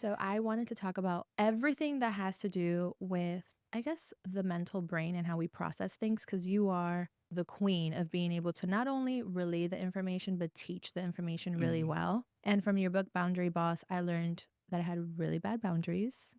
So I wanted to talk about everything that has to do with, I guess, the mental brain and how we process things, because you are the queen of being able to not only relay the information, but teach the information really Mm, well. And from your book, Boundary Boss, I learned that I had really bad boundaries,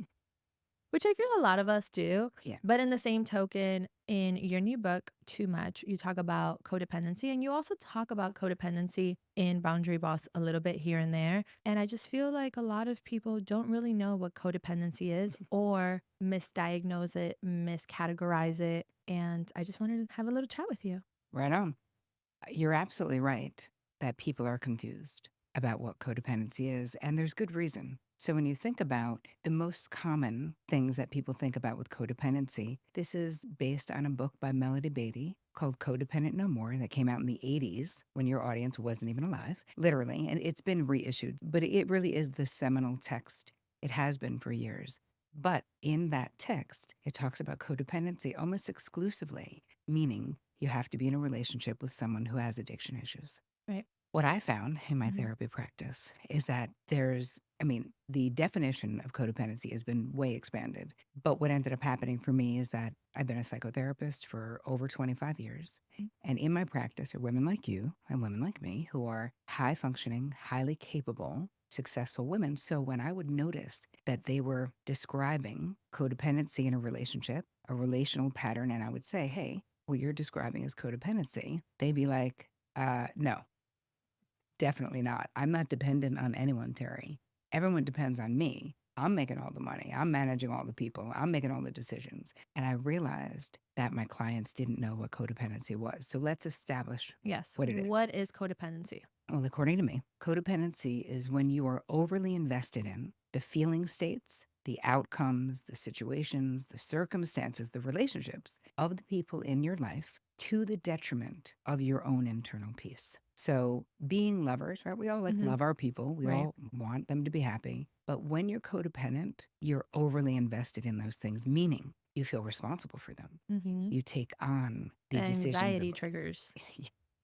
which I feel a lot of us do. yeah. But in the same token, in your new book, Too Much, you talk about codependency. And you also talk about codependency in Boundary Boss a little bit here and there. And I just feel like a lot of people don't really know what codependency is or misdiagnose it, miscategorize it. And I just wanted to have a little chat with you. Right on. You're absolutely right that people are confused about what codependency is, and there's good reason. So, when you think about the most common things that people think about with codependency, this is based on a book by Melody Beatty called Codependent No More that came out in the 80s when your audience wasn't even alive, literally. And it's been reissued, but it really is the seminal text. It has been for years. But in that text, it talks about codependency almost exclusively, meaning you have to be in a relationship with someone who has addiction issues. Right. What I found in my Hmm. therapy practice is that the definition of codependency has been way expanded. But what ended up happening for me is that I've been a psychotherapist for over 25 years. And in my practice are women like you and women like me who are high functioning, highly capable, successful women. So when I would notice that they were describing codependency in a relationship, a relational pattern, and I would say, hey, what you're describing is codependency, they'd be like, no, definitely not. I'm not dependent on anyone, Terry. Everyone depends on me. I'm making all the money. I'm managing all the people. I'm making all the decisions. And I realized that my clients didn't know what codependency was. So let's establish Yes. what it is. What is codependency? Well, according to me, codependency is when you are overly invested in the feeling states, the outcomes, the situations, the circumstances, the relationships of the people in your life to the detriment of your own internal peace. So, being lovers, right? We all like Hmm. love our people, we Right. all want them to be happy. But when you're codependent, you're overly invested in those things, meaning you feel responsible for them. Hmm. You take on the decisions of Anxiety triggers.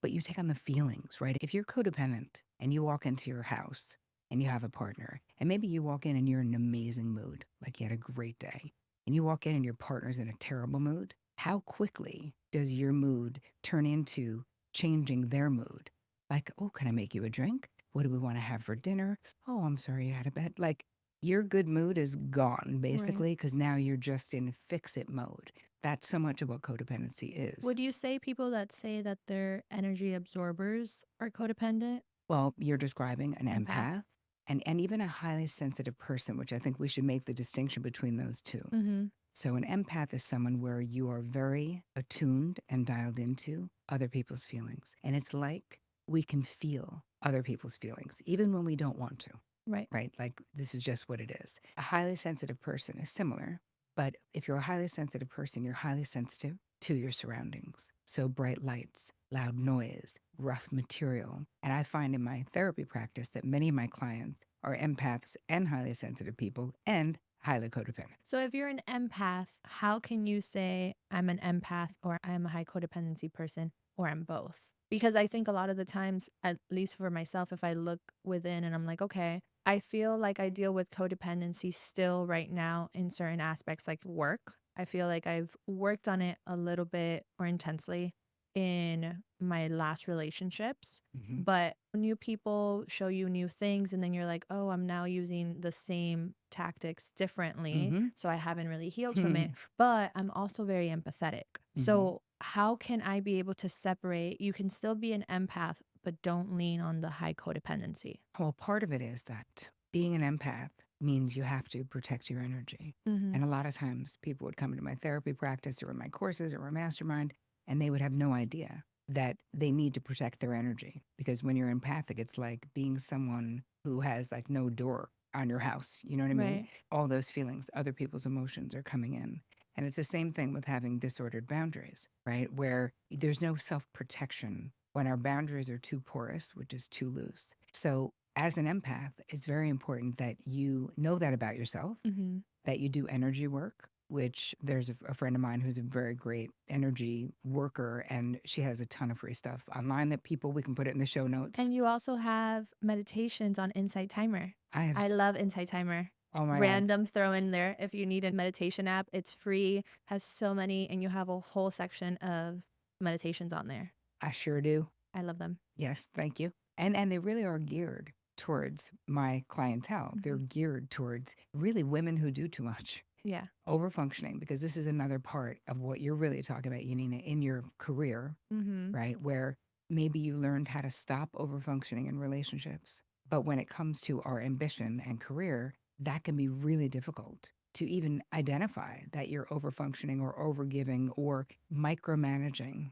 but you take on the feelings, right? If you're codependent and you walk into your house and you have a partner, and maybe you walk in and you're in an amazing mood, like you had a great day, and you walk in and your partner's in a terrible mood, how quickly does your mood turn into changing their mood? Like, oh, can I make you a drink? What do we want to have for dinner? Oh, I'm sorry you had a bad. Like, your good mood is gone Right. basically because now you're just in fix it mode. That's so much of what codependency is. Would you say people that say that they're energy absorbers are codependent? Well, you're describing an Empath? empath and even a highly sensitive person, which I think we should make the distinction between those two. Mhm. So, an empath is someone where you are very attuned and dialed into other people's feelings. And it's like we can feel other people's feelings, even when we don't want to, Right. right? Like this is just what it is. A highly sensitive person is similar, but if you're a highly sensitive person, you're highly sensitive to your surroundings. So, bright lights, loud noise, rough material. And I find in my therapy practice that many of my clients are empaths and highly sensitive people and highly codependent. So if you're an empath, how can you say I'm an empath or I'm a high codependency person or I'm both? Because I think a lot of the times, at least for myself, if I look within and I'm like, okay, I feel like I deal with codependency still right now in certain aspects like work. I feel like I've worked on it a little bit more intensely in my last relationships. Mhm. But new people show you new things, and then you're like, oh, I'm now using the same tactics differently. Mhm. So I haven't really healed from it. Mhm. But I'm also very empathetic. Mhm. So, how can I be able to separate? You can still be an empath, but don't lean on the high codependency. Well, part of it is that being an empath means you have to protect your energy. Hmm. And a lot of times people would come into my therapy practice or in my courses or a mastermind, and they would have no idea that they need to protect their energy. Because when you're empathic, it's like being someone who has like no door on your house. You know what I mean? Right. All those feelings, other people's emotions are coming in. And it's the same thing with having disordered boundaries, right? Where there's no self protection when our boundaries are too porous, which is too loose. So, as an empath, it's very important that you know that about yourself, Hmm. that you do energy work, which there's a friend of mine who's a very great energy worker, and she has a ton of free stuff online that people, we can put it in the show notes. And you also have meditations on Insight Timer. I have I love Insight Timer. Oh my God. Random throw in there. If you need a meditation app, it's free, has so many, and you have a whole section of meditations on there. I sure do. I love them. Yes, thank you. And they really are geared towards my clientele. They're Mhm. geared towards really women who do too much, Yeah. overfunctioning, because this is another part of what you're really talking about, Yanina, in your career, Mhm. right? Where maybe you learned how to stop overfunctioning in relationships. But when it comes to our ambition and career, that can be really difficult to even identify that you're overfunctioning or overgiving or micromanaging